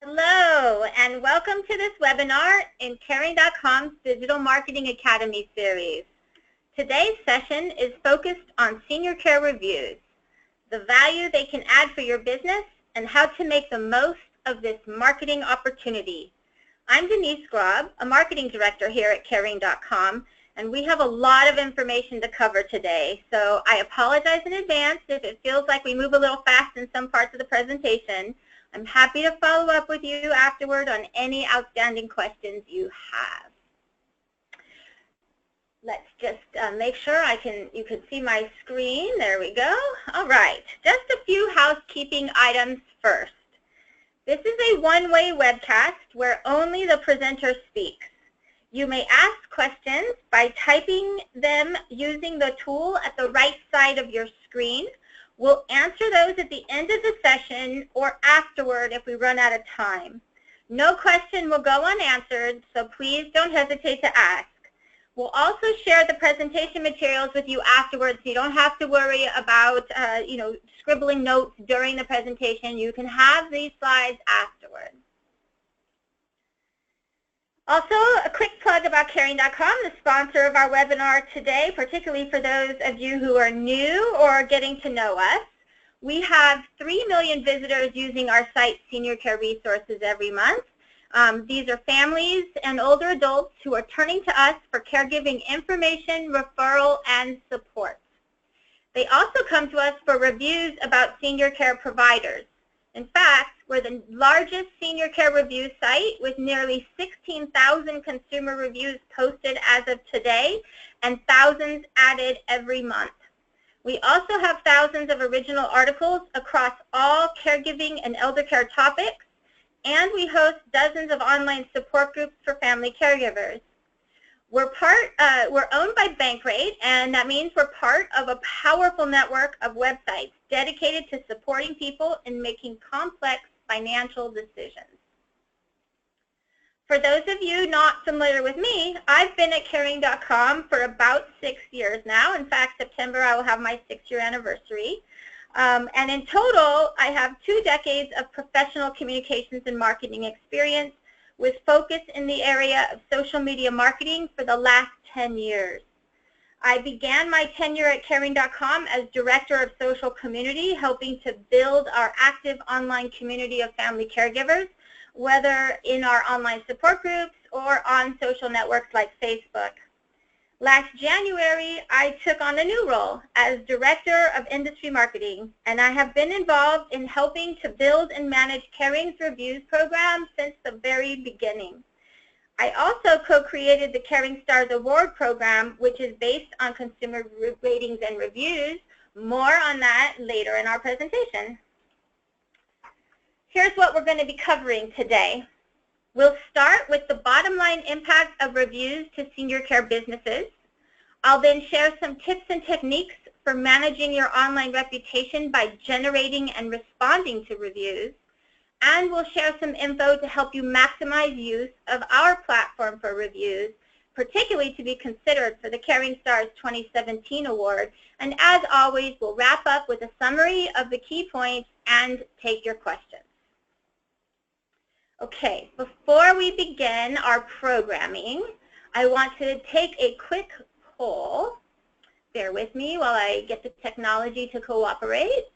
Hello, and welcome to this webinar in Caring.com's Digital Marketing Academy series. Today's session is focused on senior care reviews, the value they can add for your business, and how to make the most of this marketing opportunity. I'm Denise Grob, a marketing director here at Caring.com, and we have a lot of information to cover today, so I apologize in advance if it feels like we move a little fast in some parts of the presentation. I'm happy to follow up with you afterward on any outstanding questions you have. Let's just make sure you can see my screen. There we go. All right, just a few housekeeping items first. This is a one-way webcast where only the presenter speaks. You may ask questions by typing them using the tool at the right side of your screen. We'll answer those at the end of the session or afterward if we run out of time. No question will go unanswered, so please don't hesitate to ask. We'll also share the presentation materials with you afterwards, so you don't have to worry about scribbling notes during the presentation. You can have these slides afterwards. Also, a quick plug about Caring.com, the sponsor of our webinar today, particularly for those of you who are new or getting to know us. We have 3 million visitors using our site Senior Care Resources every month. These are families and older adults who are turning to us for caregiving information, referral, and support. They also come to us for reviews about senior care providers. In fact, we're the largest senior care review site with nearly 16,000 consumer reviews posted as of today and thousands added every month. We also have thousands of original articles across all caregiving and elder care topics, and we host dozens of online support groups for family caregivers. We're owned by Bankrate, and that means we're part of a powerful network of websites dedicated to supporting people in making complex financial decisions. For those of you not familiar with me, I've been at Caring.com for about 6 years now. In fact, September I will have my 6-year anniversary. And in total, I have 2 decades of professional communications and marketing experience with focus in the area of social media marketing for the last 10 years. I began my tenure at Caring.com as Director of Social Community, helping to build our active online community of family caregivers, whether in our online support groups or on social networks like Facebook. Last January, I took on a new role as Director of Industry Marketing, and I have been involved in helping to build and manage Caring's reviews program since the very beginning. I also co-created the Caring Stars Award program, which is based on consumer ratings and reviews. More on that later in our presentation. Here's what we're going to be covering today. We'll start with the bottom line impact of reviews to senior care businesses. I'll then share some tips and techniques for managing your online reputation by generating and responding to reviews. And we'll share some info to help you maximize use of our platform for reviews, particularly to be considered for the Caring Stars 2017 award. And as always, we'll wrap up with a summary of the key points and take your questions. Okay, before we begin our programming, I want to take a quick poll. Bear with me while I get the technology to cooperate.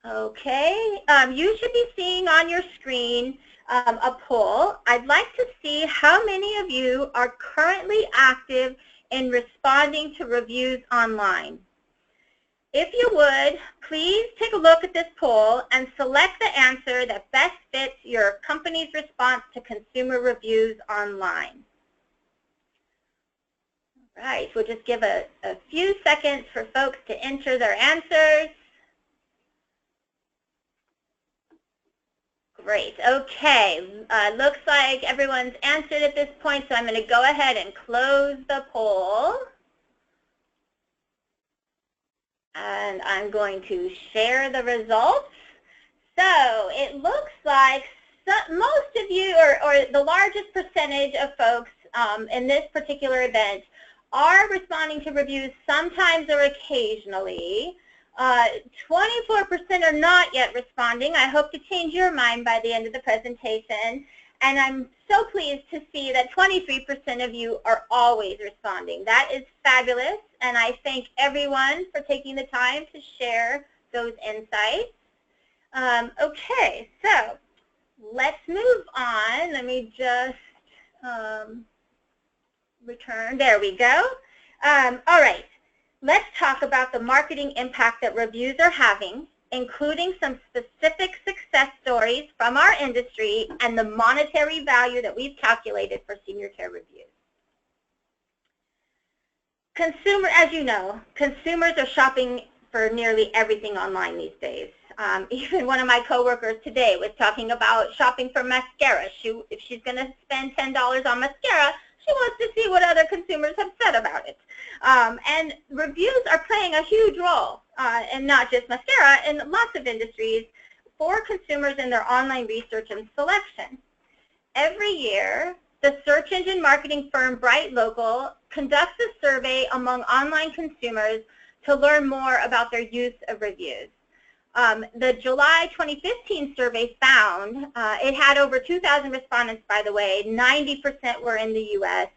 Okay, you should be seeing on your screen a poll. I'd like to see how many of you are currently active in responding to reviews online. If you would, please take a look at this poll and select the answer that best fits your company's response to consumer reviews online. All right, we'll just give a few seconds for folks to enter their answers. Great. Okay. Looks like everyone's answered at this point, so I'm going to go ahead and close the poll. And I'm going to share the results. So it looks like most of you, or the largest percentage of folks in this particular event, are responding to reviews sometimes or occasionally. 24% are not yet responding. I hope to change your mind by the end of the presentation. And I'm so pleased to see that 23% of you are always responding. That is fabulous, and I thank everyone for taking the time to share those insights. Okay, so let's move on. Let me just return. There we go. All right, let's talk about the marketing impact that reviews are having, including some specific success stories from our industry and the monetary value that we've calculated for senior care reviews. As you know, consumers are shopping for nearly everything online these days. Even one of my coworkers today was talking about shopping for mascara. If she's going to spend $10 on mascara, she wants to see what other consumers have said about it. And reviews are playing a huge role, and not just mascara, in lots of industries for consumers in their online research and selection. Every year, the search engine marketing firm Bright Local conducts a survey among online consumers to learn more about their use of reviews. The July 2015 survey found, it had over 2,000 respondents, by the way, 90% were in the U.S.,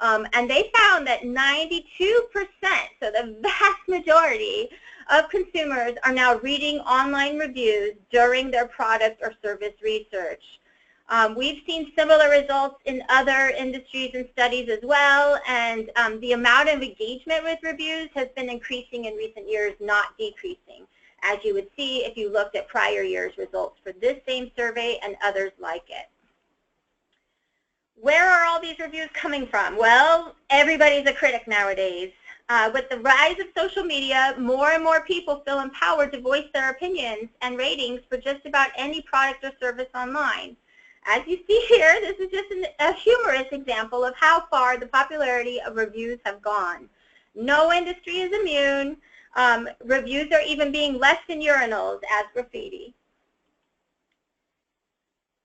and they found that 92%, so the vast majority of consumers are now reading online reviews during their product or service research. We've seen similar results in other industries and studies as well, and the amount of engagement with reviews has been increasing in recent years, not decreasing, as you would see if you looked at prior year's results for this same survey and others like it. Where are all these reviews coming from? Well, everybody's a critic nowadays. With the rise of social media, more and more people feel empowered to voice their opinions and ratings for just about any product or service online. As you see here, this is just a humorous example of how far the popularity of reviews have gone. No industry is immune. Reviews are even being left in urinals as graffiti.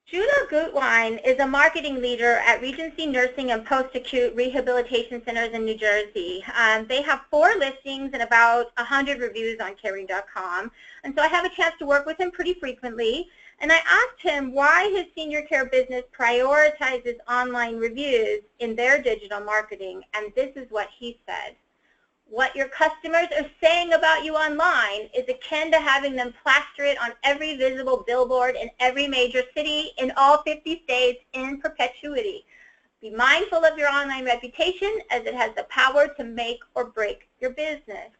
Judah Gutwein is a marketing leader at Regency Nursing and Post-Acute Rehabilitation Centers in New Jersey. They have 4 listings and about 100 reviews on Caring.com, and so I have a chance to work with him pretty frequently. And I asked him why his senior care business prioritizes online reviews in their digital marketing, and this is what he said. What your customers are saying about you online is akin to having them plaster it on every visible billboard in every major city in all 50 states in perpetuity. Be mindful of your online reputation, as it has the power to make or break your business.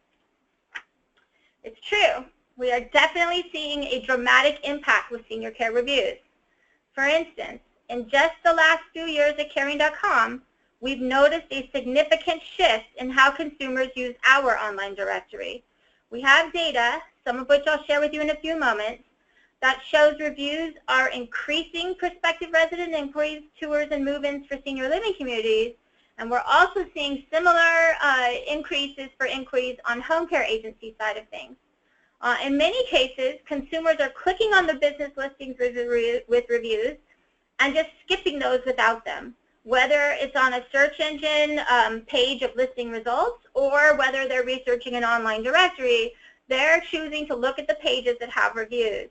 It's true. We are definitely seeing a dramatic impact with senior care reviews. For instance, in just the last few years at Caring.com, we've noticed a significant shift in how consumers use our online directory. We have data, some of which I'll share with you in a few moments, that shows reviews are increasing prospective resident inquiries, tours, and move-ins for senior living communities, and we're also seeing similar increases for inquiries on home care agency side of things. In many cases, consumers are clicking on the business listings with reviews and just skipping those without them, whether it's on a search engine page of listing results or whether they're researching an online directory, they're choosing to look at the pages that have reviews.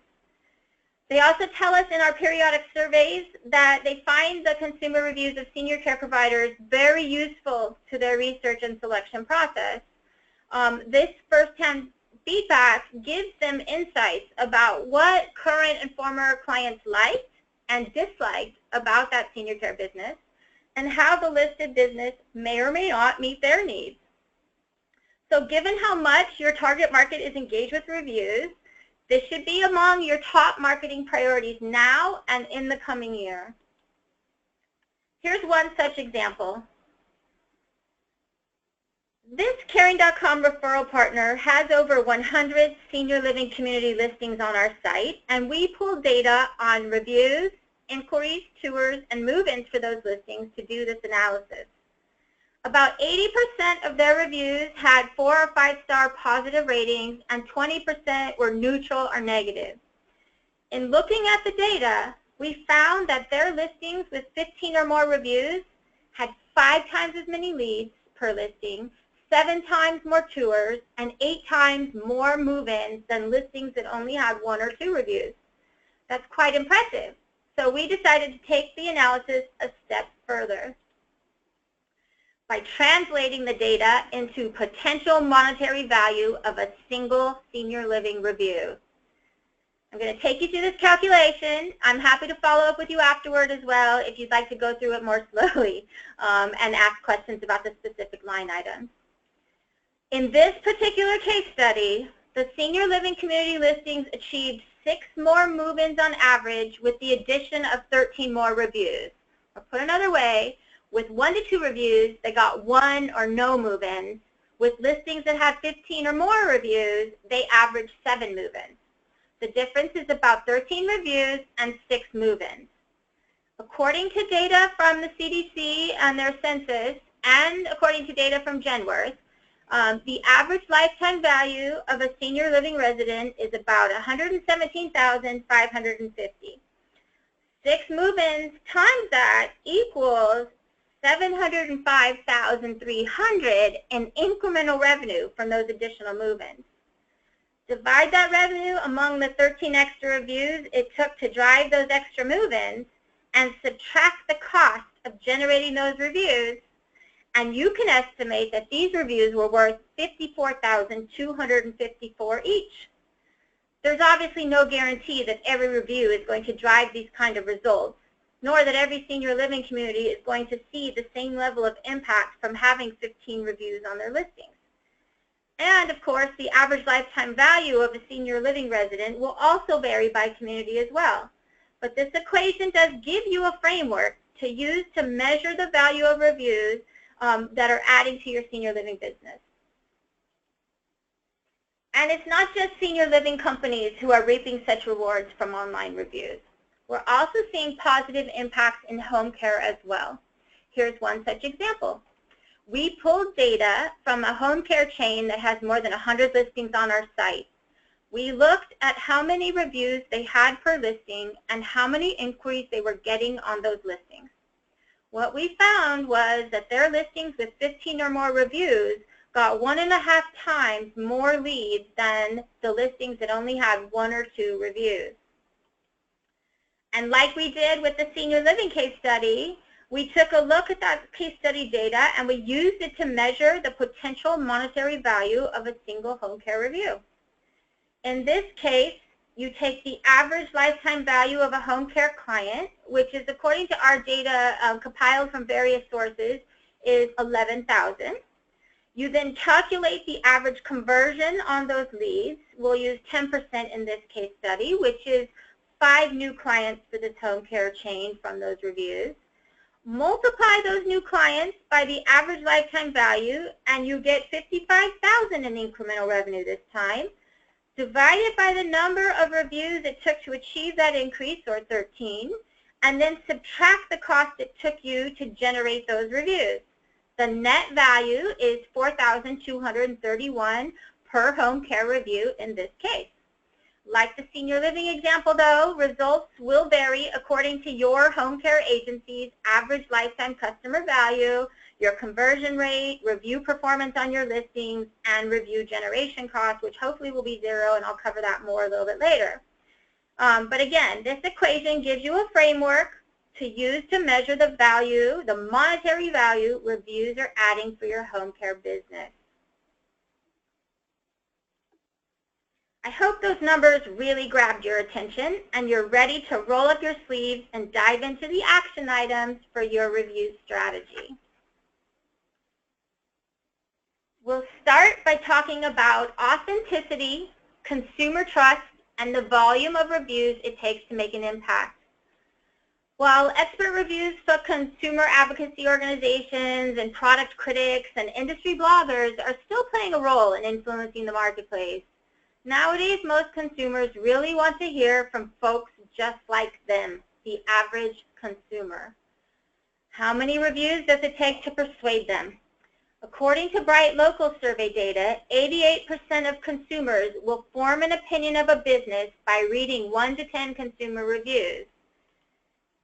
They also tell us in our periodic surveys that they find the consumer reviews of senior care providers very useful to their research and selection process. This firsthand feedback gives them insights about what current and former clients liked and disliked about that senior care business, and how the listed business may or may not meet their needs. So given how much your target market is engaged with reviews, this should be among your top marketing priorities now and in the coming year. Here's one such example. This Caring.com referral partner has over 100 senior living community listings on our site, and we pull data on reviews, inquiries, tours, and move-ins for those listings to do this analysis. About 80% of their reviews had 4 or 5-star positive ratings, and 20% were neutral or negative. In looking at the data, we found that their listings with 15 or more reviews had 5 times as many leads per listing, 7 times more tours and 8 times more move-ins than listings that only had 1 or 2 reviews. That's quite impressive. So we decided to take the analysis a step further by translating the data into potential monetary value of a single senior living review. I'm going to take you through this calculation. I'm happy to follow up with you afterward as well if you'd like to go through it more slowly and ask questions about the specific line items. In this particular case study, the senior living community listings achieved 6 more move-ins on average with the addition of 13 more reviews. Or put another way, with 1 to 2 reviews, they got 1 or no move-ins. With listings that had 15 or more reviews, they averaged 7 move-ins. The difference is about 13 reviews and 6 move-ins. According to data from the CDC and their census, and according to data from Genworth, the average lifetime value of a senior living resident is about $117,550. 6 move-ins times that equals $705,300 in incremental revenue from those additional move-ins. Divide that revenue among the 13 extra reviews it took to drive those extra move-ins and subtract the cost of generating those reviews, and you can estimate that these reviews were worth $54,254 each. There's obviously no guarantee that every review is going to drive these kind of results, nor that every senior living community is going to see the same level of impact from having 15 reviews on their listings. And of course, the average lifetime value of a senior living resident will also vary by community as well. But this equation does give you a framework to use to measure the value of reviews that are adding to your senior living business. And it's not just senior living companies who are reaping such rewards from online reviews. We're also seeing positive impacts in home care as well. Here's one such example. We pulled data from a home care chain that has more than 100 listings on our site. We looked at how many reviews they had per listing and how many inquiries they were getting on those listings. What we found was that their listings with 15 or more reviews got 1.5 times more leads than the listings that only had 1 or 2 reviews. And like we did with the senior living case study, we took a look at that case study data and we used it to measure the potential monetary value of a single home care review. In this case, you take the average lifetime value of a home care client, which is according to our data compiled from various sources, is $11,000. You then calculate the average conversion on those leads. We'll use 10% in this case study, which is 5 new clients for this home care chain from those reviews. Multiply those new clients by the average lifetime value, and you get $55,000 in incremental revenue this time. Divide it by the number of reviews it took to achieve that increase, or 13, and then subtract the cost it took you to generate those reviews. The net value is $4,231 per home care review in this case. Like the senior living example though, results will vary according to your home care agency's average lifetime customer value, your conversion rate, review performance on your listings, and review generation costs, which hopefully will be 0, and I'll cover that more a little bit later. But again, this equation gives you a framework to use to measure the value, the monetary value reviews are adding for your home care business. I hope those numbers really grabbed your attention and you're ready to roll up your sleeves and dive into the action items for your review strategy. We'll start by talking about authenticity, consumer trust, and the volume of reviews it takes to make an impact. While expert reviews for consumer advocacy organizations and product critics and industry bloggers are still playing a role in influencing the marketplace, nowadays most consumers really want to hear from folks just like them, the average consumer. How many reviews does it take to persuade them? According to Bright Local survey data, 88% of consumers will form an opinion of a business by reading 1 to 10 consumer reviews.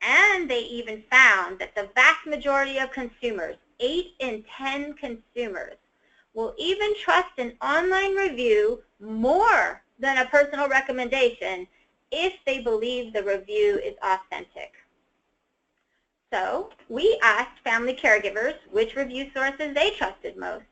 And they even found that the vast majority of consumers, 8 in 10 consumers, will even trust an online review more than a personal recommendation if they believe the review is authentic. So we asked family caregivers which review sources they trusted most.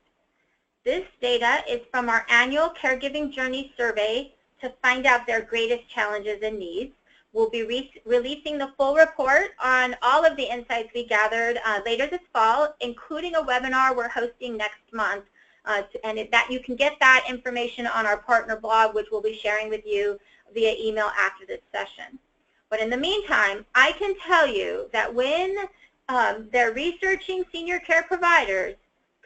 This data is from our annual Caregiving Journey survey to find out their greatest challenges and needs. We'll be releasing the full report on all of the insights we gathered later this fall, including a webinar we're hosting next month. That you can get that information on our partner blog, which we'll be sharing with you via email after this session. But in the meantime, I can tell you that when they're researching senior care providers,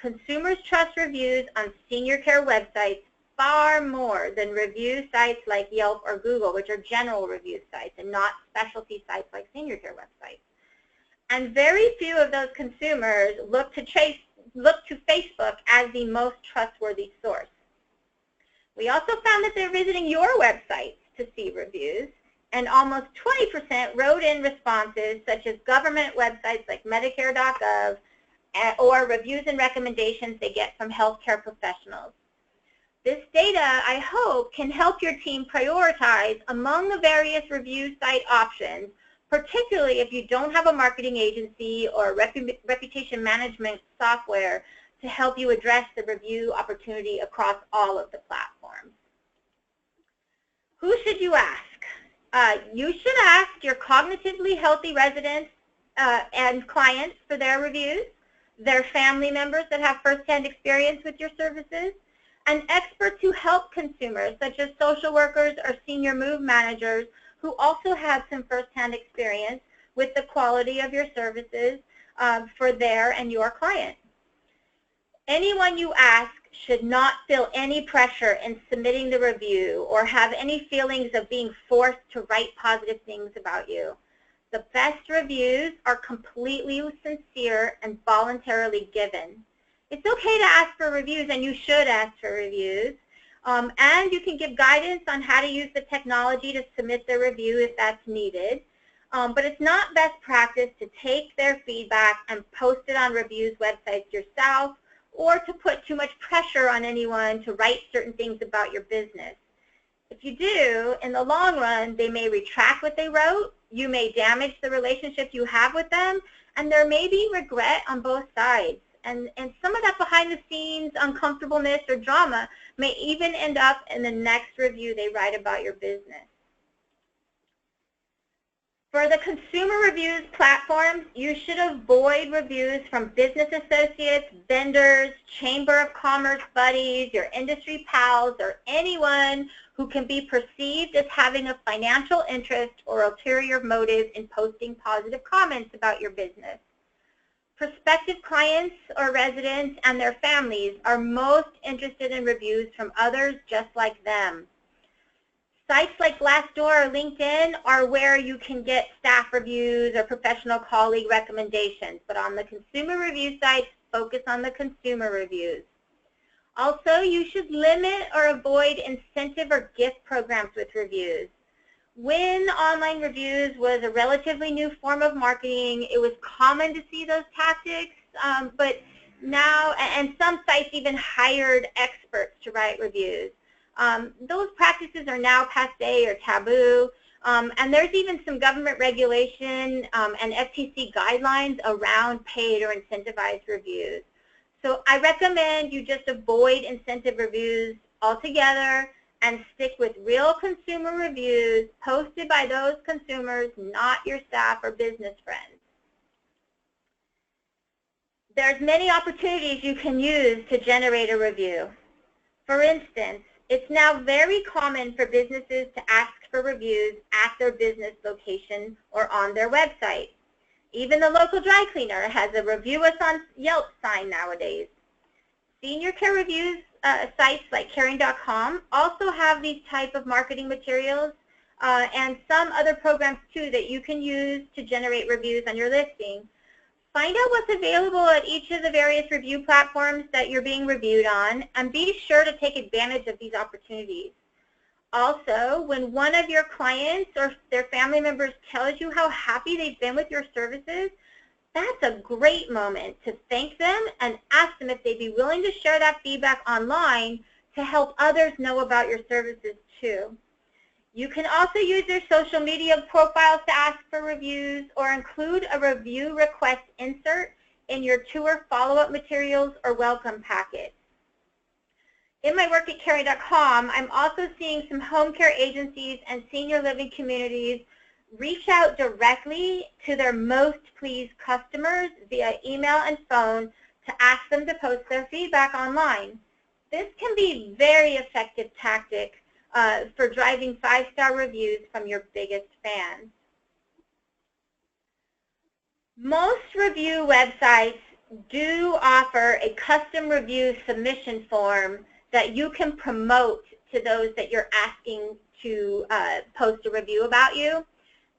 consumers trust reviews on senior care websites far more than review sites like Yelp or Google, which are general review sites and not specialty sites like senior care websites. And very few of those consumers look to Facebook as the most trustworthy source. We also found that they're visiting your websites to see reviews, and almost 20% wrote in responses such as government websites like Medicare.gov or reviews and recommendations they get from healthcare professionals. This data, I hope, can help your team prioritize among the various review site options, particularly if you don't have a marketing agency or reputation management software to help you address the review opportunity across all of the platforms. Who should you ask? You should ask your cognitively healthy residents and clients for their reviews, their family members that have firsthand experience with your services, and experts who help consumers, such as social workers or senior move managers, who also have some firsthand experience with the quality of your services for their and your clients. Anyone you ask should not feel any pressure in submitting the review or have any feelings of being forced to write positive things about you. The best reviews are completely sincere and voluntarily given. It's okay to ask for reviews, and you should ask for reviews. And you can give guidance on how to use the technology to submit the review if that's needed. But it's not best practice to take their feedback and post it on reviews websites yourself, or to put too much pressure on anyone to write certain things about your business. If you do, in the long run, they may retract what they wrote, you may damage the relationship you have with them, and there may be regret on both sides. And some of that behind-the-scenes uncomfortableness or drama may even end up in the next review they write about your business. For the consumer reviews platforms, you should avoid reviews from business associates, vendors, Chamber of Commerce buddies, your industry pals, or anyone who can be perceived as having a financial interest or ulterior motive in posting positive comments about your business. Prospective clients or residents and their families are most interested in reviews from others just like them. Sites like Glassdoor or LinkedIn are where you can get staff reviews or professional colleague recommendations, but on the consumer review sites, focus on the consumer reviews. Also, you should limit or avoid incentive or gift programs with reviews. When online reviews was a relatively new form of marketing, it was common to see those tactics, but now, and some sites even hired experts to write reviews. Those practices are now passé or taboo, and there's even some government regulation and FTC guidelines around paid or incentivized reviews. So I recommend you just avoid incentive reviews altogether and stick with real consumer reviews posted by those consumers, not your staff or business friends. There's many opportunities you can use to generate a review. For instance, it's now very common for businesses to ask for reviews at their business location or on their website. Even the local dry cleaner has a Review Us on Yelp sign nowadays. Senior care reviews sites like caring.com also have these type of marketing materials and some other programs too that you can use to generate reviews on your listing. Find out what's available at each of the various review platforms that you're being reviewed on, and be sure to take advantage of these opportunities. Also, when one of your clients or their family members tells you how happy they've been with your services, That's a great moment to thank them and ask them if they'd be willing to share that feedback online to help others know about your services too. You can also use their social media profiles to ask for reviews or include a review request insert in your tour follow-up materials or welcome packet. In my work at Caring.com, I'm also seeing some home care agencies and senior living communities reach out directly to their most pleased customers via email and phone to ask them to post their feedback online. This can be a very effective tactic for driving 5-star reviews from your biggest fans. Most review websites do offer a custom review submission form that you can promote to those that you're asking to post a review about you.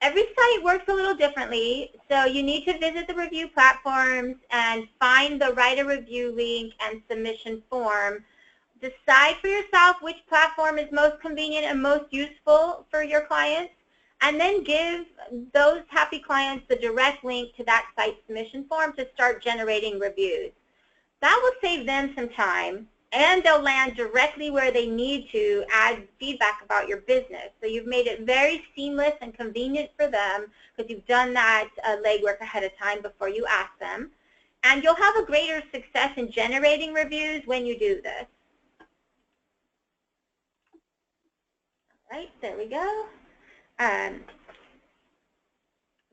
Every site works a little differently, so you need to visit the review platforms and find the write a review link and submission form. Decide for yourself which platform is most convenient and most useful for your clients, and then give those happy clients the direct link to that site submission form to start generating reviews. That will save them some time, and they'll land directly where they need to add feedback about your business. So you've made it very seamless and convenient for them because you've done that legwork ahead of time before you ask them. And you'll have a greater success in generating reviews when you do this. All right, there we go.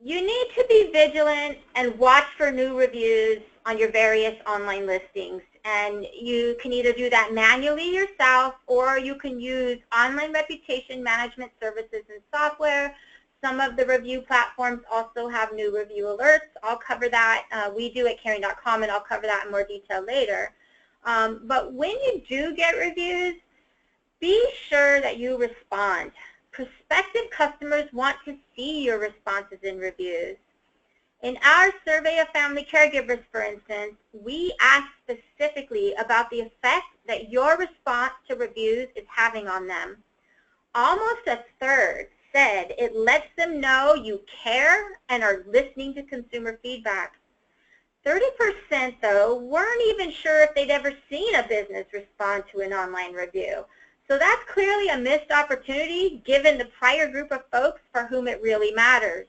You need to be vigilant and watch for new reviews on your various online listings. And you can either do that manually yourself, or you can use online reputation management services and software. Some of the review platforms also have new review alerts. I'll cover that. We do at Caring.com, and I'll cover that in more detail later. But when you do get reviews, be sure that you respond. Prospective customers want to see your responses in reviews. In our survey of family caregivers, for instance, we asked specifically about the effect that your response to reviews is having on them. Almost a third said it lets them know you care and are listening to consumer feedback. 30%, though, weren't even sure if they'd ever seen a business respond to an online review. So that's clearly a missed opportunity given the prior group of folks for whom it really matters.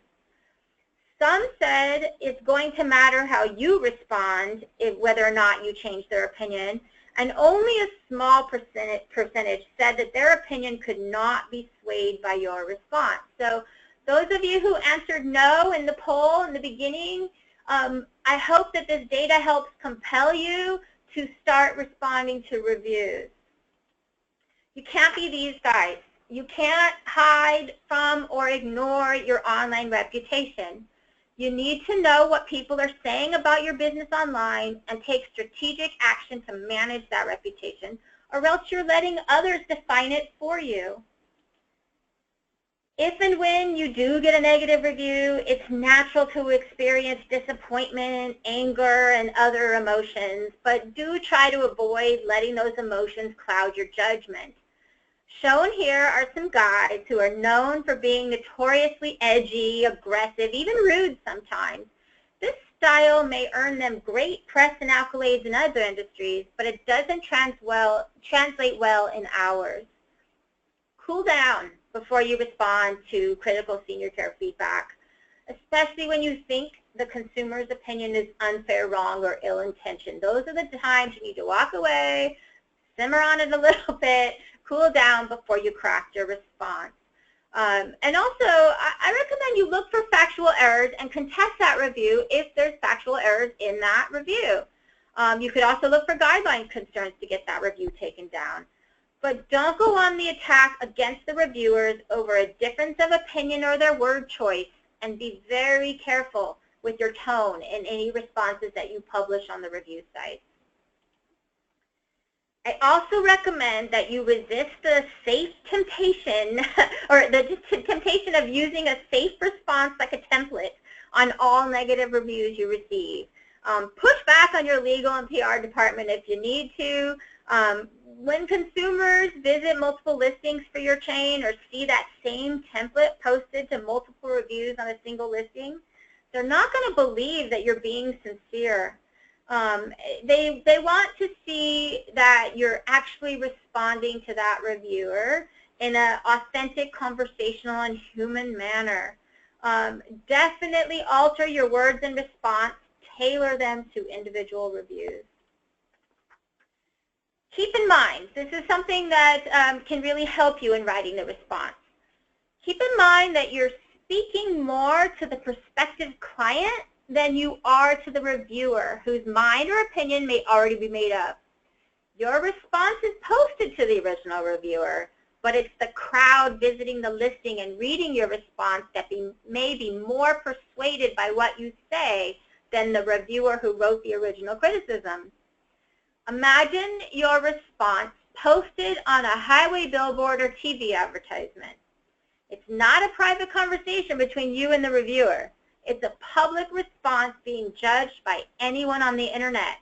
Some said it's going to matter how you respond, whether or not you change their opinion, and only a small percentage said that their opinion could not be swayed by your response. So those of you who answered no in the poll in the beginning, I hope that this data helps compel you to start responding to reviews. You can't be these guys. You can't hide from or ignore your online reputation. You need to know what people are saying about your business online and take strategic action to manage that reputation, or else you're letting others define it for you. If and when you do get a negative review, it's natural to experience disappointment, anger, and other emotions, but do try to avoid letting those emotions cloud your judgment. Shown here are some guys who are known for being notoriously edgy, aggressive, even rude sometimes. This style may earn them great press and accolades in other industries, but it doesn't translate well in ours. Cool down before you respond to critical senior care feedback, especially when you think the consumer's opinion is unfair, wrong, or ill-intentioned. Those are the times you need to walk away, simmer on it a little bit, cool down before you craft your response. And also, I recommend you look for factual errors and contest that review if there's factual errors in that review. You could also look for guideline concerns to get that review taken down. But don't go on the attack against the reviewers over a difference of opinion or their word choice, and be very careful with your tone in any responses that you publish on the review site. I also recommend that you resist the safe temptation or the temptation of using a safe response like a template on all negative reviews you receive. Push back on your legal and PR department if you need to. When consumers visit multiple listings for your chain or see that same template posted to multiple reviews on a single listing, They're not going to believe that you're being sincere. They want to see that you're actually responding to that reviewer in an authentic, conversational, and human manner. Definitely alter your words in response. Tailor them to individual reviews. Keep in mind, this is something that can really help you in writing the response. Keep in mind that you're speaking more to the prospective client than you are to the reviewer, whose mind or opinion may already be made up. Your response is posted to the original reviewer, but it's the crowd visiting the listing and reading your response that may be more persuaded by what you say than the reviewer who wrote the original criticism. Imagine your response posted on a highway billboard or TV advertisement. It's not a private conversation between you and the reviewer. It's a public response being judged by anyone on the internet.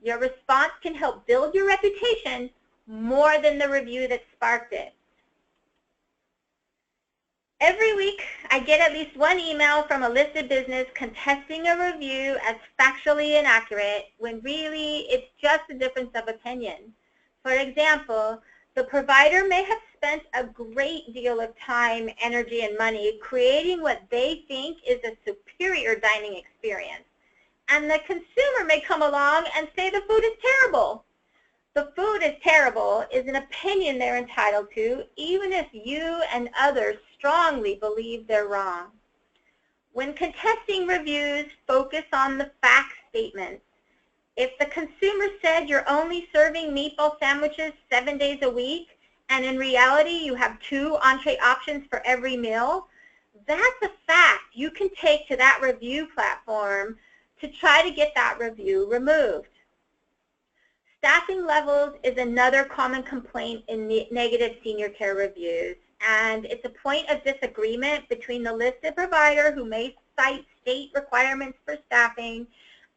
Your response can help build your reputation more than the review that sparked it. Every week, I get at least one email from a listed business contesting a review as factually inaccurate when really it's just a difference of opinion. For example, the provider may have spent a great deal of time, energy, and money creating what they think is a superior dining experience. And the consumer may come along and say the food is terrible. The food is terrible is an opinion they're entitled to, even if you and others strongly believe they're wrong. When contesting reviews, focus on the fact statements. If the consumer said you're only serving meatball sandwiches 7 days a week, and in reality you have 2 entree options for every meal, that's a fact you can take to that review platform to try to get that review removed. Staffing levels is another common complaint in negative senior care reviews, and it's a point of disagreement between the listed provider who may cite state requirements for staffing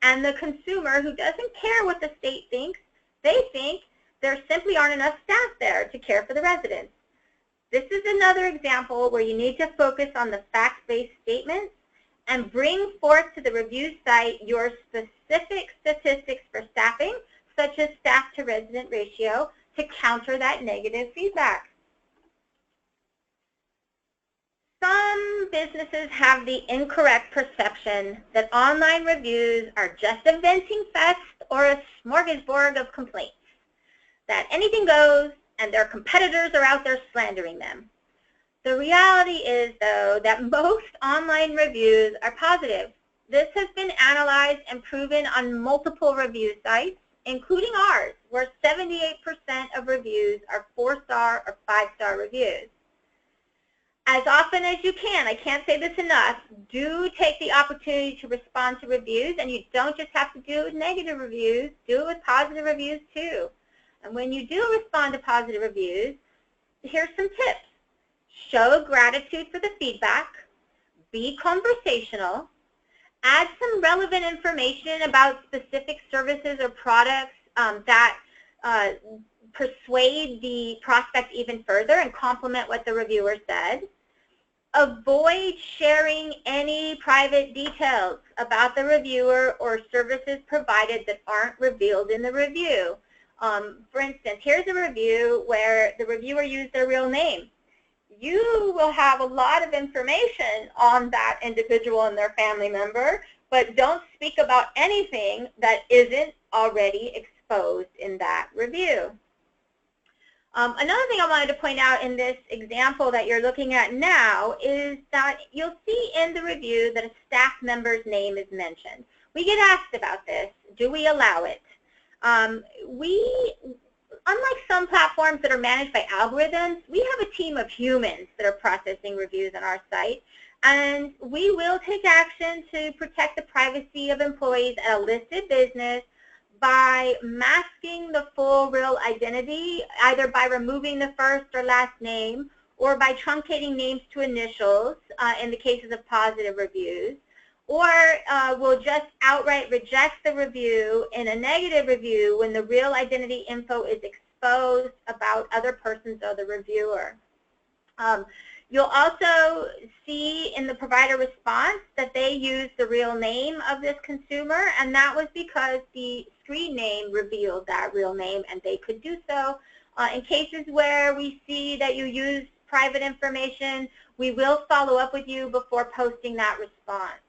and the consumer who doesn't care what the state thinks. They think there simply aren't enough staff there to care for the residents. This is another example where you need to focus on the fact-based statements and bring forth to the review site your specific statistics for staffing, such as staff to resident ratio, to counter that negative feedback. Some businesses have the incorrect perception that online reviews are just a venting fest or a smorgasbord of complaints, that anything goes and their competitors are out there slandering them. The reality is, though, that most online reviews are positive. This has been analyzed and proven on multiple review sites, including ours, where 78% of reviews are 4-star or 5-star reviews. As often as you can, I can't say this enough, do take the opportunity to respond to reviews, and you don't just have to do it with negative reviews, do it with positive reviews too. And when you do respond to positive reviews, here's some tips. Show gratitude for the feedback, be conversational, add some relevant information about specific services or products that persuade the prospect even further and complement what the reviewer said. Avoid sharing any private details about the reviewer or services provided that aren't revealed in the review. For instance, here's a review where the reviewer used their real name. You will have a lot of information on that individual and their family member, but don't speak about anything that isn't already exposed in that review. Another thing I wanted to point out in this example that you're looking at now is that you'll see in the review that a staff member's name is mentioned. We get asked about this. Do we allow it? Unlike some platforms that are managed by algorithms, we have a team of humans that are processing reviews on our site, and we will take action to protect the privacy of employees at a listed business by masking the full real identity, either by removing the first or last name, or by truncating names to initials in the cases of positive reviews, or we'll just outright reject the review in a negative review when the real identity info is exposed about other persons or the reviewer. You'll also see in the provider response that they use the real name of this consumer, and that was because the screen name revealed that real name, and they could do so. In cases where we see that you use private information, we will follow up with you before posting that response.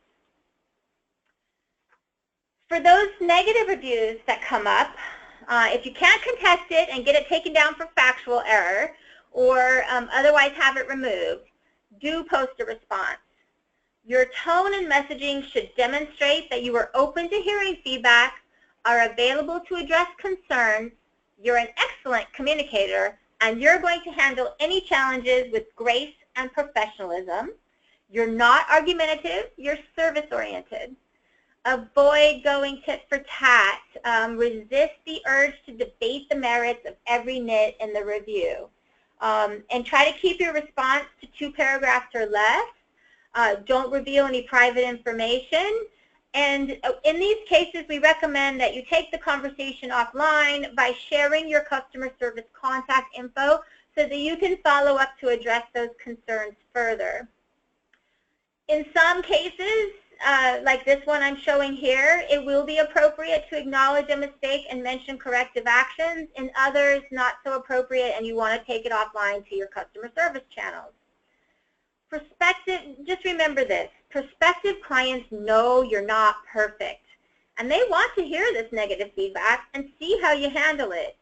For those negative reviews that come up, if you can't contest it and get it taken down for factual error or otherwise have it removed, do post a response. Your tone and messaging should demonstrate that you are open to hearing feedback, are available to address concerns, you're an excellent communicator, and you're going to handle any challenges with grace and professionalism. You're not argumentative, you're service-oriented. Avoid going tit for tat. Resist the urge to debate the merits of every nit in the review. And try to keep your response to 2 paragraphs or less. Don't reveal any private information. And in these cases, we recommend that you take the conversation offline by sharing your customer service contact info so that you can follow up to address those concerns further. In some cases, like this one I'm showing here, it will be appropriate to acknowledge a mistake and mention corrective actions. In others, not so appropriate, and you want to take it offline to your customer service channels. Just remember this, prospective clients know you're not perfect, and they want to hear this negative feedback and see how you handle it.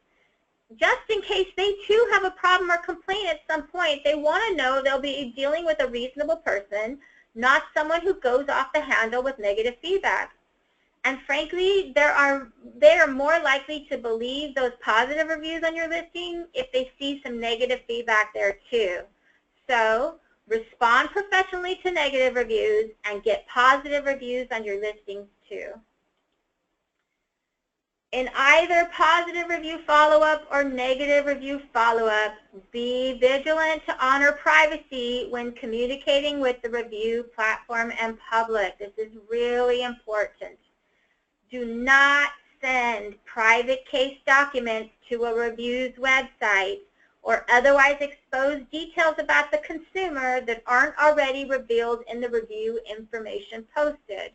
Just in case they too have a problem or complaint at some point, they want to know they'll be dealing with a reasonable person, not someone who goes off the handle with negative feedback. And frankly, they are more likely to believe those positive reviews on your listing if they see some negative feedback there too. So respond professionally to negative reviews and get positive reviews on your listings too. In either positive review follow-up or negative review follow-up, be vigilant to honor privacy when communicating with the review platform and public. This is really important. Do not send private case documents to a review's website or otherwise expose details about the consumer that aren't already revealed in the review information posted.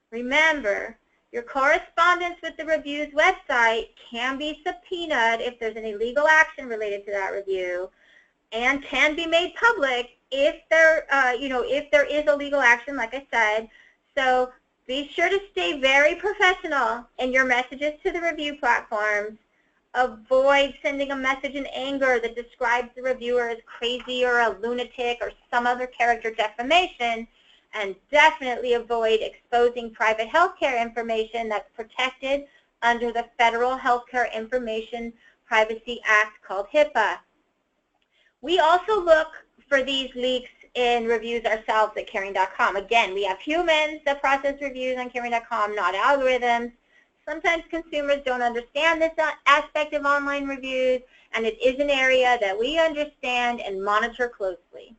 Remember, your correspondence with the review's website can be subpoenaed if there's any legal action related to that review, and can be made public if there, if there is a legal action, like I said. So be sure to stay very professional in your messages to the review platforms. Avoid sending a message in anger that describes the reviewer as crazy or a lunatic or some other character defamation. And definitely avoid exposing private healthcare information that's protected under the Federal Healthcare Information Privacy Act called HIPAA. We also look for these leaks in reviews ourselves at Caring.com. Again, we have humans that process reviews on Caring.com, not algorithms. Sometimes consumers don't understand this aspect of online reviews, and it is an area that we understand and monitor closely.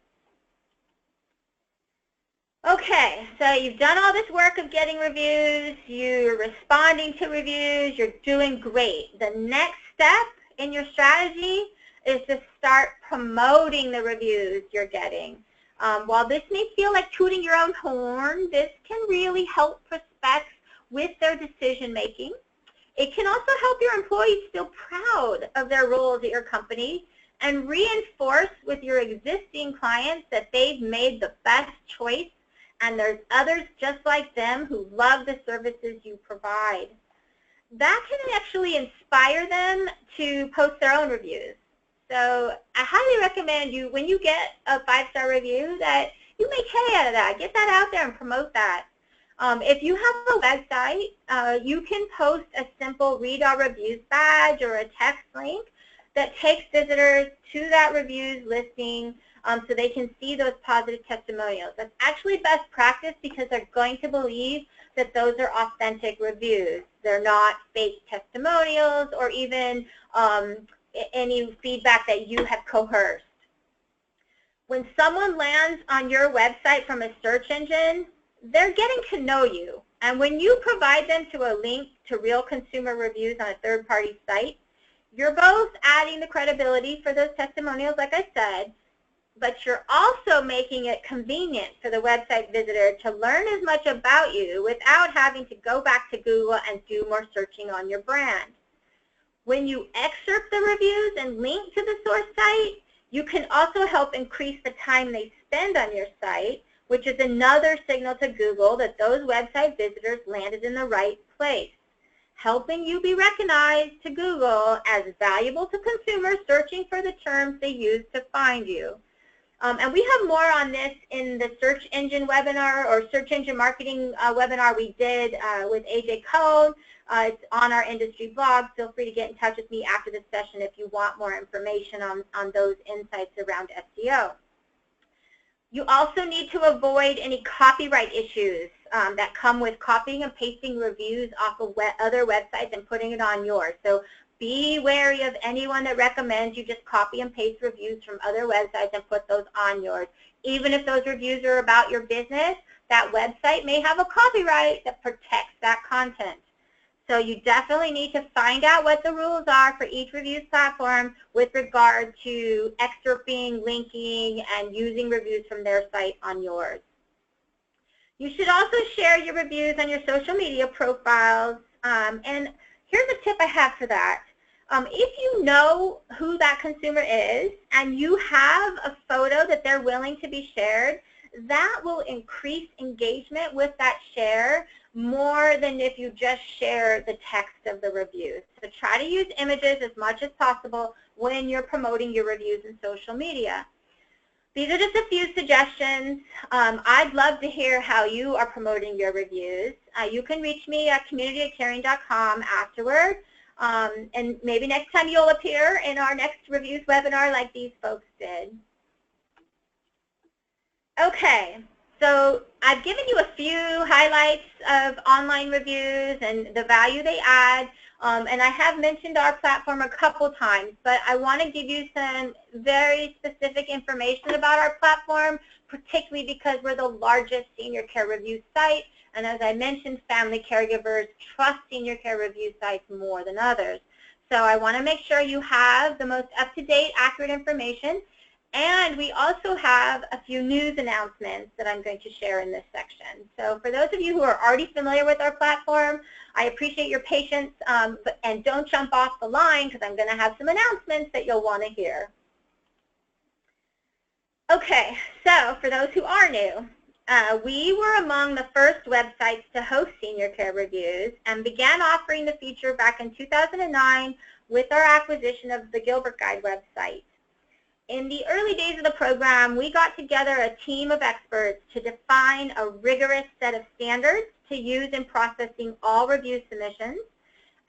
Okay, so you've done all this work of getting reviews, you're responding to reviews, you're doing great. The next step in your strategy is to start promoting the reviews you're getting. While this may feel like tooting your own horn, this can really help prospects with their decision making. It can also help your employees feel proud of their roles at your company and reinforce with your existing clients that they've made the best choice and there's others just like them who love the services you provide. That can actually inspire them to post their own reviews. So I highly recommend you, when you get a 5-star review, that you make hay out of that. Get that out there and promote that. If you have a website, you can post a simple Read Our Reviews badge or a text link that takes visitors to that reviews listing so they can see those positive testimonials. That's actually best practice because they're going to believe that those are authentic reviews. They're not fake testimonials or even any feedback that you have coerced. When someone lands on your website from a search engine, they're getting to know you. And when you provide them to a link to real consumer reviews on a third-party site, you're both adding the credibility for those testimonials, like I said, but you're also making it convenient for the website visitor to learn as much about you without having to go back to Google and do more searching on your brand. When you excerpt the reviews and link to the source site, you can also help increase the time they spend on your site, which is another signal to Google that those website visitors landed in the right place, helping you be recognized to Google as valuable to consumers searching for the terms they use to find you. And we have more on this in the search engine webinar or search engine marketing webinar we did with AJ Cone. It's on our industry blog. Feel free to get in touch with me after this session if you want more information on those insights around SEO. You also need to avoid any copyright issues that come with copying and pasting reviews off of other websites and putting it on yours. So be wary of anyone that recommends you just copy and paste reviews from other websites and put those on yours. Even if those reviews are about your business, that website may have a copyright that protects that content. So you definitely need to find out what the rules are for each reviews platform with regard to excerpting, linking, and using reviews from their site on yours. You should also share your reviews on your social media profiles. And here's a tip I have for that. If you know who that consumer is and you have a photo that they're willing to be shared, that will increase engagement with that share more than if you just share the text of the reviews. So try to use images as much as possible when you're promoting your reviews in social media. These are just a few suggestions. I'd love to hear how you are promoting your reviews. You can reach me at community@caring.com afterward. And maybe next time you'll appear in our next reviews webinar like these folks did. Okay, so I've given you a few highlights of online reviews and the value they add. And I have mentioned our platform a couple times, but I want to give you some very specific information about our platform, particularly because we're the largest senior care review site. And as I mentioned, family caregivers trust senior care review sites more than others. So I want to make sure you have the most up-to-date, accurate information. And we also have a few news announcements that I'm going to share in this section. So for those of you who are already familiar with our platform, I appreciate your patience, and don't jump off the line because I'm going to have some announcements that you'll want to hear. Okay, so for those who are new, we were among the first websites to host senior care reviews and began offering the feature back in 2009 with our acquisition of the Gilbert Guide website. In the early days of the program, we got together a team of experts to define a rigorous set of standards to use in processing all review submissions,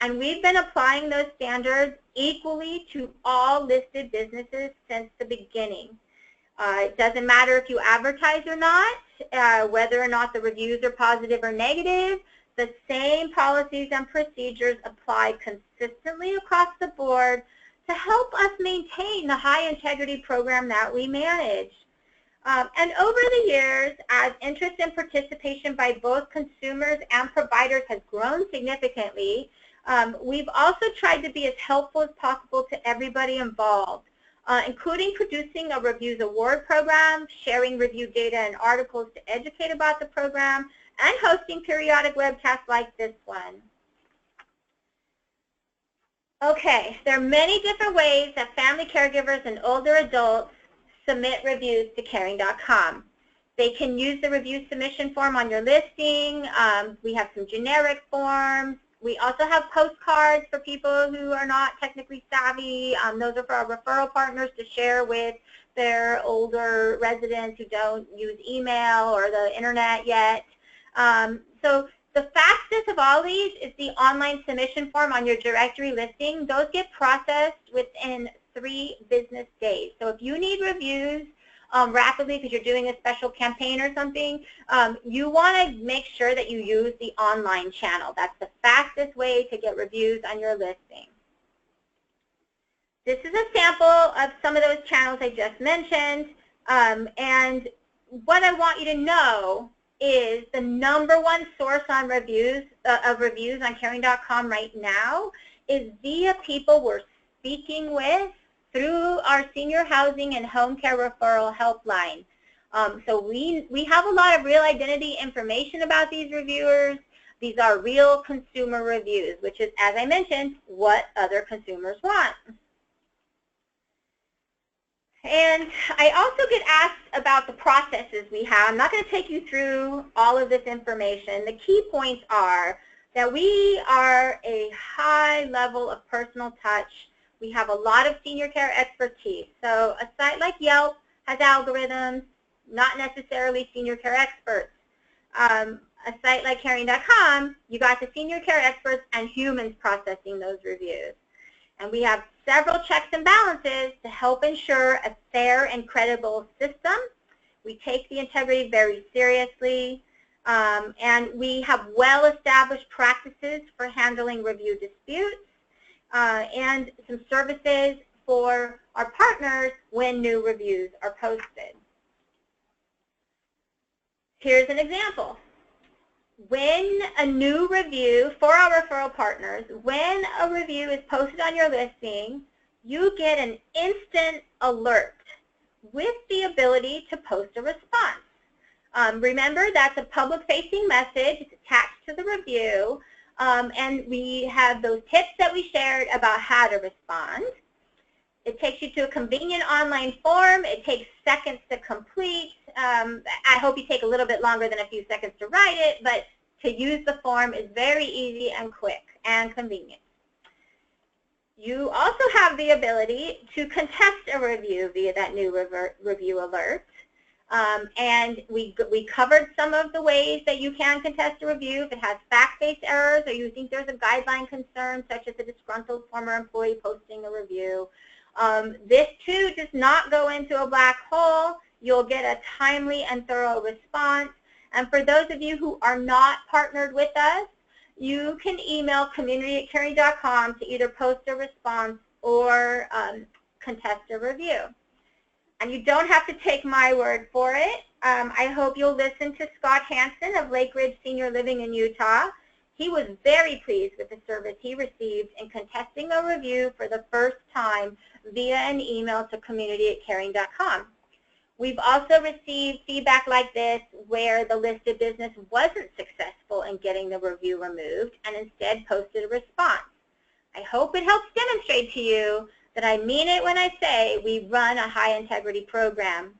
and we've been applying those standards equally to all listed businesses since the beginning. It doesn't matter if you advertise or not, whether or not the reviews are positive or negative, the same policies and procedures apply consistently across the board to help us maintain the high integrity program that we manage. And over the years, as interest and participation by both consumers and providers has grown significantly, we've also tried to be as helpful as possible to everybody involved, including producing a reviews award program, sharing review data and articles to educate about the program, and hosting periodic webcasts like this one. Okay, there are many different ways that family caregivers and older adults submit reviews to caring.com. They can use the review submission form on your listing. We have some generic forms. We also have postcards for people who are not technically savvy. Those are for our referral partners to share with their older residents who don't use email or the internet yet. So the fastest of all these is the online submission form on your directory listing. Those get processed within 3 business days. So if you need reviews rapidly because you're doing a special campaign or something, you want to make sure that you use the online channel. That's the fastest way to get reviews on your listing. This is a sample of some of those channels I just mentioned. And what I want you to know is the #1 source on reviews on caring.com right now is via people we're speaking with through our senior housing and home care referral helpline. So we have a lot of real identity information about these reviewers. These are real consumer reviews, which is, as I mentioned, what other consumers want. And I also get asked about the processes we have. I'm not going to take you through all of this information. The key points are that we are a high level of personal touch. We have a lot of senior care expertise. So a site like Yelp has algorithms, not necessarily senior care experts. A site like Caring.com, you got the senior care experts and humans processing those reviews. And we have several checks and balances to help ensure a fair and credible system. We take the integrity very seriously, and we have well-established practices for handling review disputes and some services for our partners when new reviews are posted. Here's an example. When a new review for our referral partners, when a review is posted on your listing, you get an instant alert with the ability to post a response. Remember, that's a public-facing message. It's attached to the review, and we have those tips that we shared about how to respond. It takes you to a convenient online form. It takes seconds to complete. I hope you take a little bit longer than a few seconds to write it, but to use the form is very easy and quick and convenient. You also have the ability to contest a review via that new review alert. And we covered some of the ways that you can contest a review if it has fact-based errors or you think there's a guideline concern, such as a disgruntled former employee posting a review. This too does not go into a black hole. You'll get a timely and thorough response. And for those of you who are not partnered with us, you can email community@caring.com to either post a response or contest a review. And you don't have to take my word for it. I hope you'll listen to Scott Hansen of Lake Ridge Senior Living in Utah. He was very pleased with the service he received in contesting a review for the first time via an email to community@caring.com. We've also received feedback like this where the listed business wasn't successful in getting the review removed and instead posted a response. I hope it helps demonstrate to you that I mean it when I say we run a high integrity program.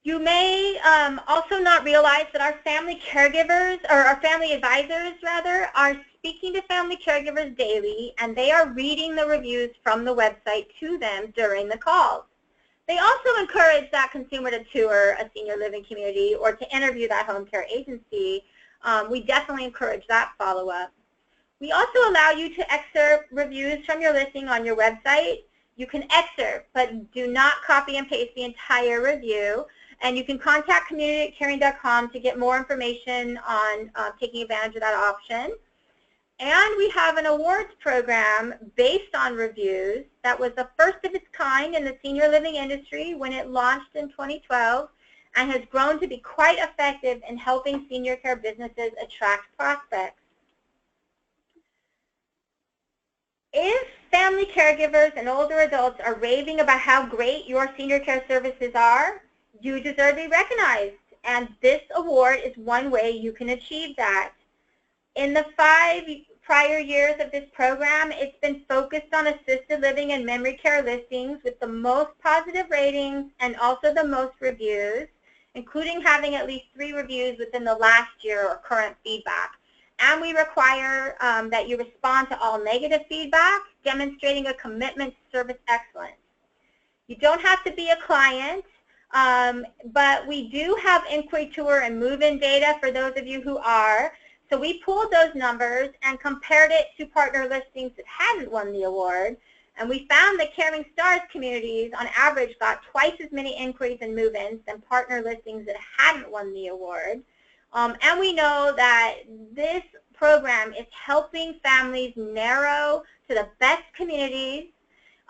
You may also not realize that our family caregivers, or our family advisors rather, are speaking to family caregivers daily, and they are reading the reviews from the website to them during the calls. They also encourage that consumer to tour a senior living community or to interview that home care agency. We definitely encourage that follow-up. We also allow you to excerpt reviews from your listing on your website. You can excerpt, but do not copy and paste the entire review. And you can contact community@caring.com to get more information on taking advantage of that option. And we have an awards program based on reviews that was the first of its kind in the senior living industry when it launched in 2012 and has grown to be quite effective in helping senior care businesses attract prospects. If family caregivers and older adults are raving about how great your senior care services are, you deserve to be recognized, and this award is one way you can achieve that. In the 5 prior years of this program, it's been focused on assisted living and memory care listings with the most positive ratings and also the most reviews, including having at least 3 reviews within the last year or current feedback. And we require that you respond to all negative feedback, demonstrating a commitment to service excellence. You don't have to be a client, but we do have inquiry tour and move-in data for those of you who are. So we pulled those numbers and compared it to partner listings that hadn't won the award. And we found that Caring Stars communities on average got twice as many inquiries and move-ins than partner listings that hadn't won the award. And we know that this program is helping families narrow to the best communities,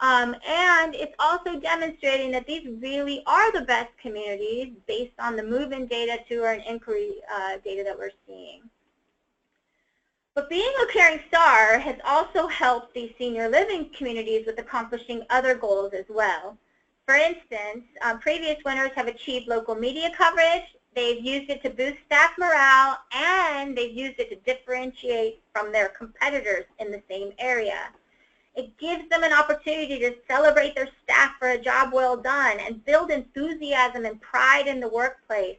and it's also demonstrating that these really are the best communities based on the move-in data, tour, and inquiry data that we're seeing. But being a Caring Star has also helped these senior living communities with accomplishing other goals as well. For instance, previous winners have achieved local media coverage, they've used it to boost staff morale, and they've used it to differentiate from their competitors in the same area. It gives them an opportunity to celebrate their staff for a job well done and build enthusiasm and pride in the workplace.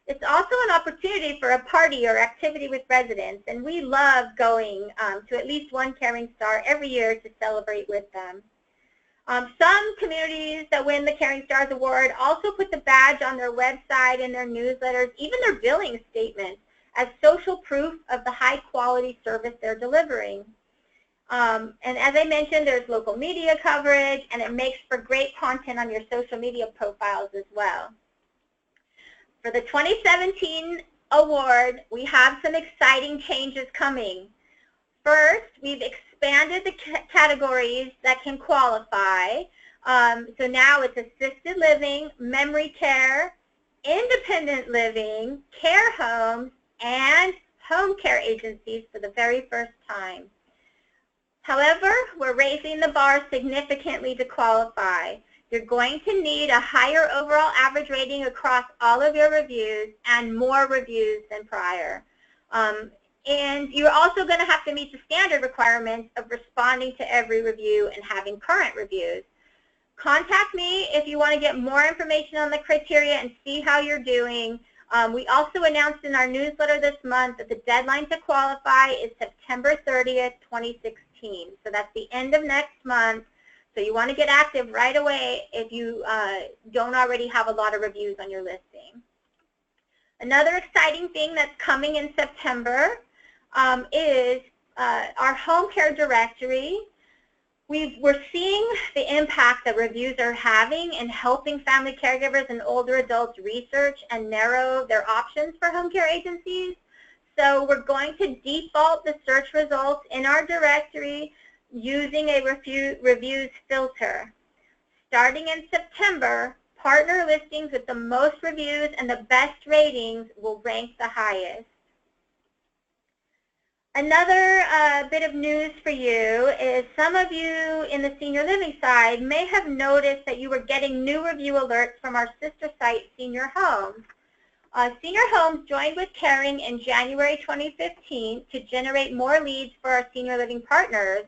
It's also an opportunity for a party or activity with residents, and we love going to at least one Caring Star every year to celebrate with them. Some communities that win the Caring Stars Award also put the badge on their website and their newsletters, even their billing statements, as social proof of the high quality service they're delivering. And as I mentioned, there's local media coverage, and it makes for great content on your social media profiles as well. For the 2017 award, we have some exciting changes coming. First, we've expanded the categories that can qualify. So now it's assisted living, memory care, independent living, care homes, and home care agencies for the very first time. However, we're raising the bar significantly to qualify. You're going to need a higher overall average rating across all of your reviews and more reviews than prior. And you're also going to have to meet the standard requirements of responding to every review and having current reviews. Contact me if you want to get more information on the criteria and see how you're doing. We also announced in our newsletter this month that the deadline to qualify is September 30th, 2016. So that's the end of next month. So you want to get active right away if you don't already have a lot of reviews on your listing. Another exciting thing that's coming in September is our home care directory. We're seeing the impact that reviews are having in helping family caregivers and older adults research and narrow their options for home care agencies. So we're going to default the search results in our directory using a reviews filter. Starting in September, partner listings with the most reviews and the best ratings will rank the highest. Another bit of news for you is some of you in the senior living side may have noticed that you were getting new review alerts from our sister site, Senior Homes. Senior Homes joined with Caring in January 2015 to generate more leads for our senior living partners.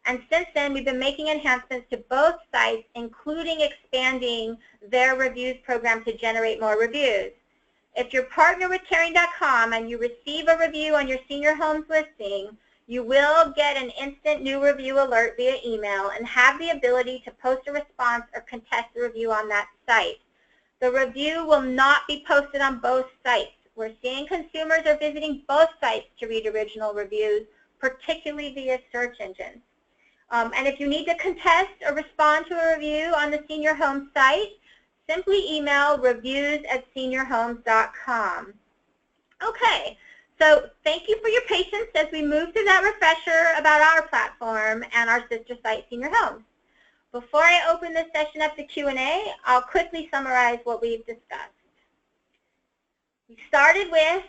And since then, we've been making enhancements to both sites, including expanding their reviews program to generate more reviews. If you're partnered with Caring.com and you receive a review on your Senior Homes listing, you will get an instant new review alert via email and have the ability to post a response or contest the review on that site. The review will not be posted on both sites. We're seeing consumers are visiting both sites to read original reviews, particularly via search engines. And if you need to contest or respond to a review on the Senior Homes site, simply email reviews@seniorhomes.com. Okay, so thank you for your patience as we move through that refresher about our platform and our sister site, Senior Homes. Before I open this session up to Q&A, I'll quickly summarize what we've discussed. We started with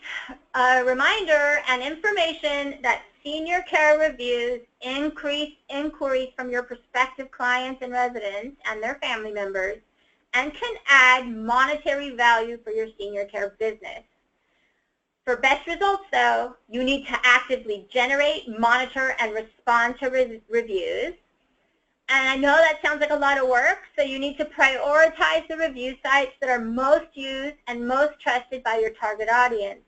a reminder and information that senior care reviews increase inquiries from your prospective clients and residents and their family members and can add monetary value for your senior care business. For best results, though, you need to actively generate, monitor, and respond to reviews. And I know that sounds like a lot of work, so you need to prioritize the review sites that are most used and most trusted by your target audience.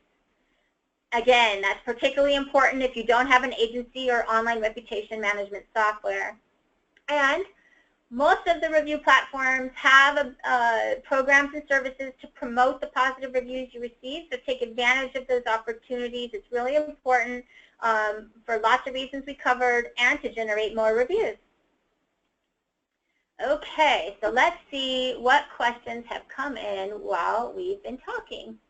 Again, that's particularly important if you don't have an agency or online reputation management software. And most of the review platforms have programs and services to promote the positive reviews you receive, so take advantage of those opportunities. It's really important for lots of reasons we covered and to generate more reviews. Okay, so let's see what questions have come in while we've been talking.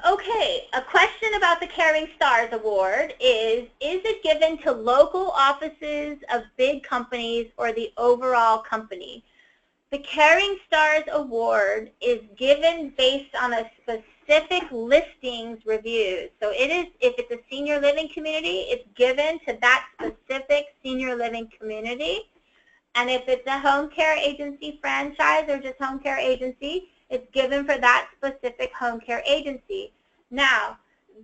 Okay, a question about the Caring Stars Award is it given to local offices of big companies or the overall company? The Caring Stars Award is given based on a specific listings reviews. So it is, if it's a senior living community, it's given to that specific senior living community. And if it's a home care agency franchise or just home care agency, it's given for that specific home care agency. Now,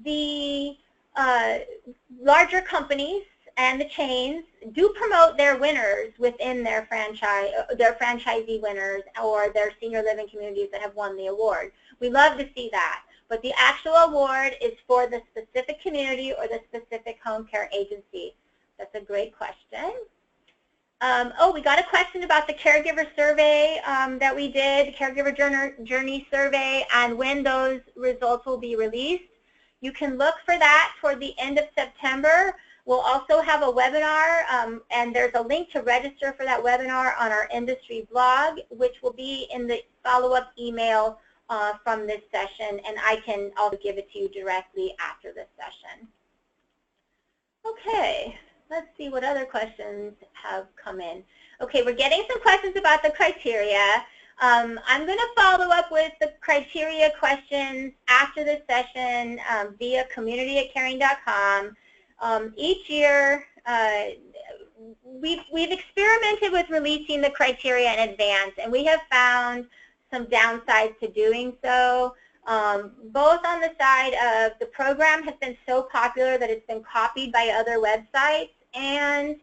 the larger companies and the chains do promote their winners within their franchise, their franchisee winners or their senior living communities that have won the award. We love to see that. But the actual award is for the specific community or the specific home care agency. That's a great question. Oh, we got a question about the caregiver survey that we did, the caregiver journey survey, and when those results will be released. You can look for that toward the end of September. We'll also have a webinar, and there's a link to register for that webinar on our industry blog, which will be in the follow-up email from this session, and I can also give it to you directly after this session. Okay. Let's see what other questions have come in. Okay, we're getting some questions about the criteria. I'm going to follow up with the criteria questions after this session via community@caring.com. Each year, we've experimented with releasing the criteria in advance, and we have found some downsides to doing so. Both on the side of the program has been so popular that it's been copied by other websites, and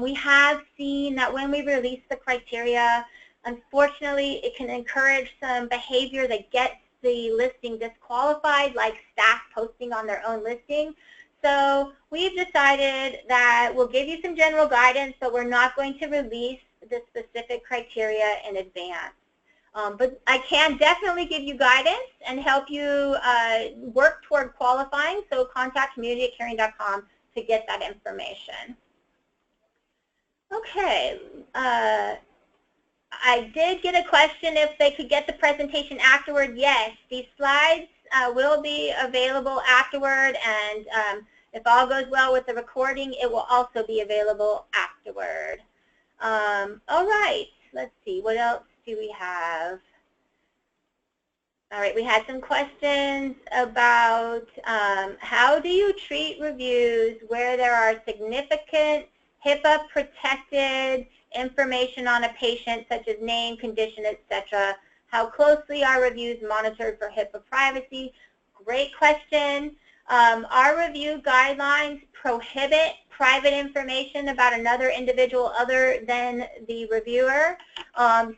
we have seen that when we release the criteria, unfortunately, it can encourage some behavior that gets the listing disqualified, like staff posting on their own listing. So we've decided that we'll give you some general guidance, but we're not going to release the specific criteria in advance. But I can definitely give you guidance and help you work toward qualifying, so contact community@caring.com to get that information. Okay, I did get a question if they could get the presentation afterward. Yes, these slides will be available afterward, and if all goes well with the recording, it will also be available afterward. All right, let's see, what else do we have? All right, we had some questions about how do you treat reviews where there are significant HIPAA-protected information on a patient, such as name, condition, etc. How closely are reviews monitored for HIPAA privacy? Great question. Our review guidelines prohibit private information about another individual other than the reviewer.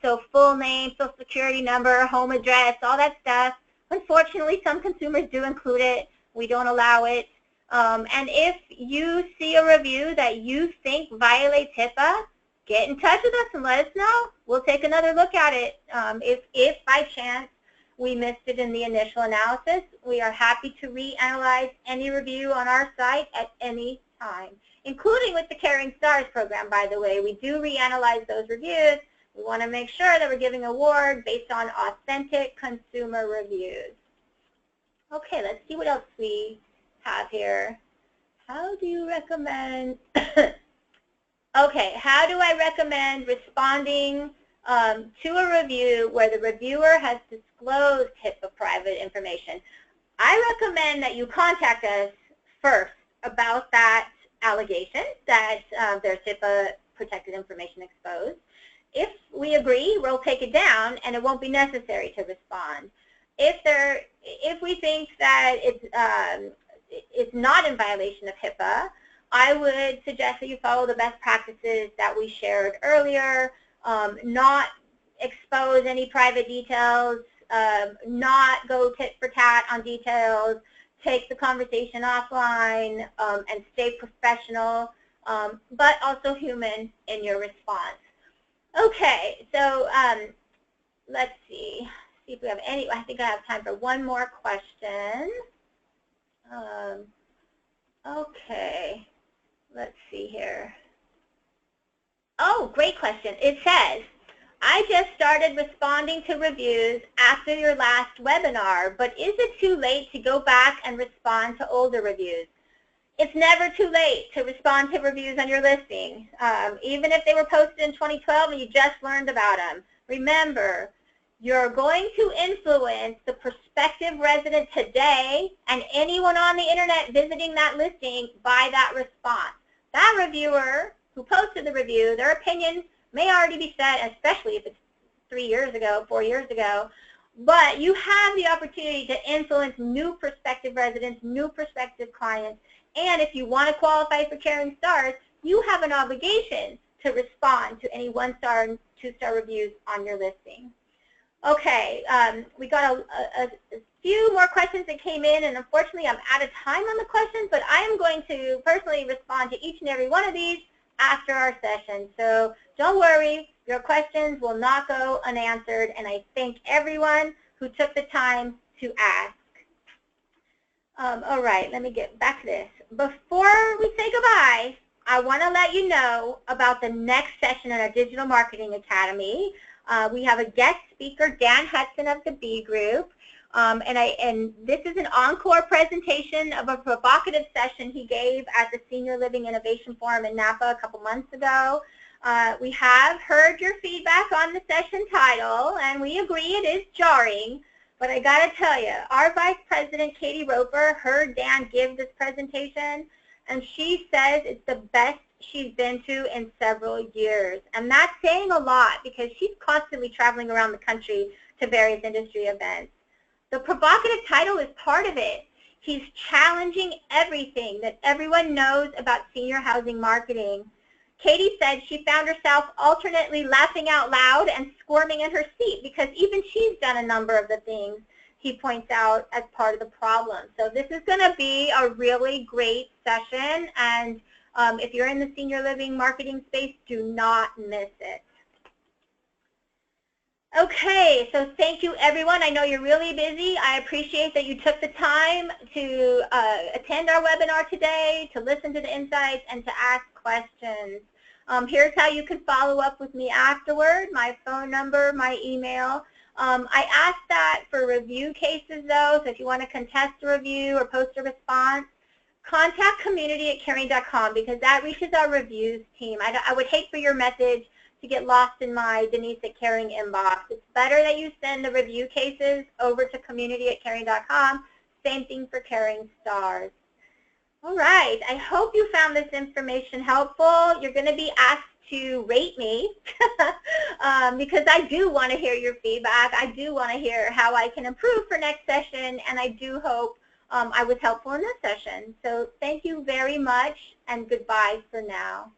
So full name, social security number, home address, all that stuff. Unfortunately, some consumers do include it. We don't allow it. And if you see a review that you think violates HIPAA, get in touch with us and let us know. We'll take another look at it. If by chance we missed it in the initial analysis, we are happy to reanalyze any review on our site at any time, including with the Caring Stars program, by the way. We do reanalyze those reviews. We want to make sure that we're giving an award based on authentic consumer reviews. Okay, let's see what else we have here. How do you recommend, okay, how do I recommend responding to a review where the reviewer has disclosed HIPAA private information? I recommend that you contact us first about that allegation that there's HIPAA protected information exposed. If we agree, we'll take it down and it won't be necessary to respond. If we think that it's not in violation of HIPAA, I would suggest that you follow the best practices that we shared earlier, not expose any private details, not go tit for tat on details, take the conversation offline, and stay professional, but also human in your response. Okay, so let's see if we have any. I think I have time for one more question. Okay, let's see here. Oh, great question. It says, I just started responding to reviews after your last webinar, but is it too late to go back and respond to older reviews? It's never too late to respond to reviews on your listing. Even if they were posted in 2012 and you just learned about them, Remember, you're going to influence the prospective resident today and anyone on the internet visiting that listing by that response. That reviewer who posted the review, their opinion may already be set, especially if it's 3 years ago, 4 years ago, but you have the opportunity to influence new prospective residents, new prospective clients, and if you want to qualify for Caring Stars, you have an obligation to respond to any 1-star and 2-star reviews on your listing. Okay, we got a few more questions that came in, and unfortunately I'm out of time on the questions, but I am going to personally respond to each and every one of these after our session. So don't worry, your questions will not go unanswered, and I thank everyone who took the time to ask. All right, let me get back to this. Before we say goodbye, I want to let you know about the next session in our Digital Marketing Academy. We have a guest speaker, Dan Hudson of the B Group, and this is an encore presentation of a provocative session he gave at the Senior Living Innovation Forum in Napa a couple months ago. We have heard your feedback on the session title, and we agree it is jarring, but I got to tell you, our Vice President, Katie Roper, heard Dan give this presentation, and she says it's the best she's been to in several years. And that's saying a lot because she's constantly traveling around the country to various industry events. The provocative title is part of it. He's challenging everything that everyone knows about senior housing marketing. Katie said she found herself alternately laughing out loud and squirming in her seat because even she's done a number of the things he points out as part of the problem. So this is going to be a really great session, and if you're in the senior living marketing space, do not miss it. Okay, so thank you everyone. I know you're really busy. I appreciate that you took the time to attend our webinar today, to listen to the insights, and to ask questions. Here's how you can follow up with me afterward, my phone number, my email. I asked that for review cases though, so if you want to contest a review or post a response, contact community@caring.com because that reaches our reviews team. I would hate for your message to get lost in my Denise@Caring inbox. It's better that you send the review cases over to community@caring.com. Same thing for Caring Stars. All right, I hope you found this information helpful. You're going to be asked to rate me because I do want to hear your feedback. I do want to hear how I can improve for next session, and I do hope I was helpful in this session. So thank you very much, and goodbye for now.